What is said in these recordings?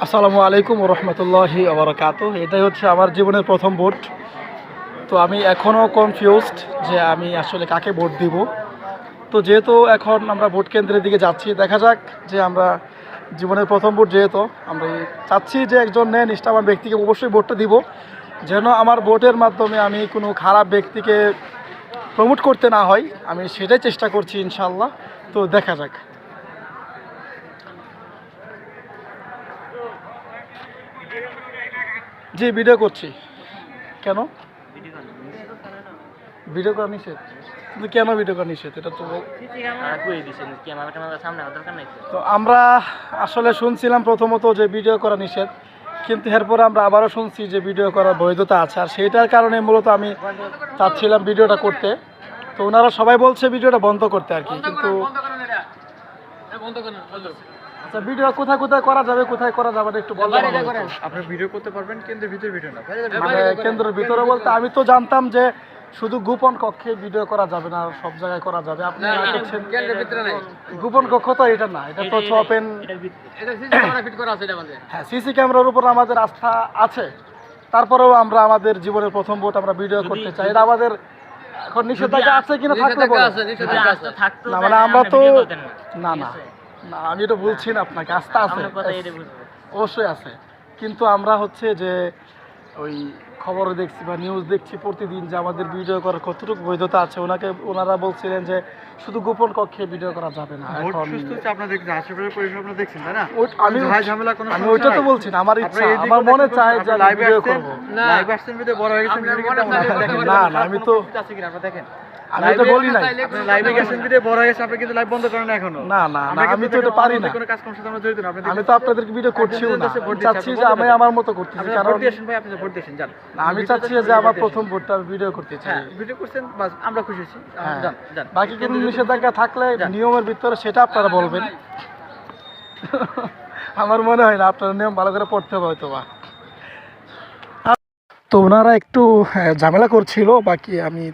আসসালামু আলাইকুম রহমতুল্লাহি আবরাকাত। এটাই হচ্ছে আমার জীবনের প্রথম ভোট। তো আমি এখনও কনফিউজড যে আমি আসলে কাকে ভোট দিব। তো যেহেতু এখন আমরা ভোট কেন্দ্রের দিকে যাচ্ছি, দেখা যাক যে আমরা জীবনের প্রথম ভোট যেহেতু আমরা চাচ্ছি যে একজন নিষ্ঠাবান ব্যক্তিকে অবশ্যই ভোটটা দিব, যেন আমার ভোটের মাধ্যমে আমি কোনো খারাপ ব্যক্তিকে প্রমোট করতে না হয়। আমি সেটাই চেষ্টা করছি ইনশাল্লাহ। তো দেখা যাক। জি, ভিডিও করছি। কেন ভিডিও করা নিষেধ? কিন্তু কেন ভিডিও করা নিষেধ এটা তো তো আমরা আসলে শুনছিলাম প্রথমত যে ভিডিও করা নিষেধ, কিন্তু এরপরে আমরা আবারও শুনছি যে ভিডিও করার বৈধতা আছে। আর সেইটার কারণে মূলত আমি চাচ্ছিলাম ভিডিওটা করতে। তো ওনারা সবাই বলছে ভিডিওটা বন্ধ করতে আর কি। কিন্তু আচ্ছা, ভিডিও কোথায় কোথায় করা যাবে, কোথায় করা যাবে না একটু বলবেন? আপনি ভিডিও করতে পারবেন কেন্দ্রের ভিতরে, ভিডিও না মানে কেন্দ্রের ভিতরে বলতে আমি তো জানতাম যে শুধু গোপন কক্ষে ভিডিও করা যাবে না, সব জায়গায় করা যাবে। আপনি করছেন গোপন কক্ষ, তো এটা না, এটা তো হচ্ছে ওপেন। হ্যাঁ, সিসি ক্যামেরার উপর আমাদের আস্থা আছে, তারপরেও আমরা আমাদের জীবনের প্রথম ভোট আমরা ভিডিও করতে চাই। এটা আমাদের এখন নিষেধাজ্ঞা আছে কিনা থাকলে না, মানে আমরা তো না না না, আমি এটা বলছি না আপনাকে, আস্থা আছে অবশ্যই আছে। কিন্তু আমরা হচ্ছে যে ওই খবরে দেখছি বা নিউজ দেখছি প্রতিদিন যে আমাদের ভিডিও করার কতটুকু বৈধতা আছে। ওনারা বলছিলেন যে শুধু গোপন কক্ষে ভিডিও করা যাবে না। এখন আমি ওইটা তো বলছি না, আমার ইচ্ছা, আমার মনে চায় যে আমি ভিডিও করবো। না না, আমি তো আমি এটা বলি নাই। না না না, আমি তো এটা পারি না। আমি তো আপনাদেরকে ভিডিও করছিও না, চাচ্ছি যে আমি আমার মতো করতেছি। কারণ আমি চাচ্ছি যে আমার প্রথম ভোটটা ভিডিও করতে চাই। আমরা খুশি হয়েছি। বাকি কিন্তু নিষেধাজ্ঞা থাকলে নিয়মের ভিতরে সেটা আপনারা বলবেন। আমার মনে হয় না, আপনারা নিয়ম ভালো করে পড়তে হবে হয়তো বা। তো ওনারা একটু ঝামেলা করছিল, বাকি আমি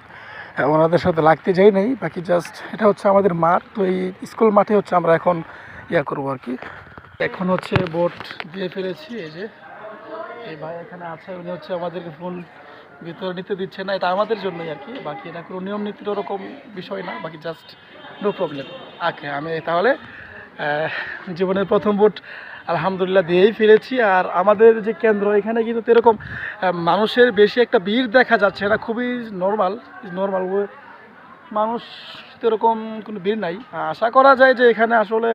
ওনাদের সাথে লাগতে যাই নাই। বাকি জাস্ট এটা হচ্ছে আমাদের মাঠ, তো এই স্কুল মাঠে হচ্ছে আমরা এখন করবো আর কি। এখন হচ্ছে ভোট দিয়ে ফেলেছি। এই যে এই ভাই এখানে আছে, উনি হচ্ছে আমাদেরকে ফোন ভিতরে নিতে দিচ্ছে না, এটা আমাদের জন্যই আর কি। বাকি এটা কোনো নিয়ম নীতির ওরকম বিষয় না, বাকি জাস্ট নো প্রবলেম। ওকে, আমি তাহলে জীবনের প্রথম ভোট আলহামদুলিল্লাহ দিয়েই ফিরেছি। আর আমাদের যে কেন্দ্র, এখানে কিন্তু এরকম মানুষের বেশি একটা ভিড় দেখা যাচ্ছে না, খুবই নর্মাল মানুষ, এরকম কোনো ভিড় নাই। আশা করা যায় যে এখানে আসলে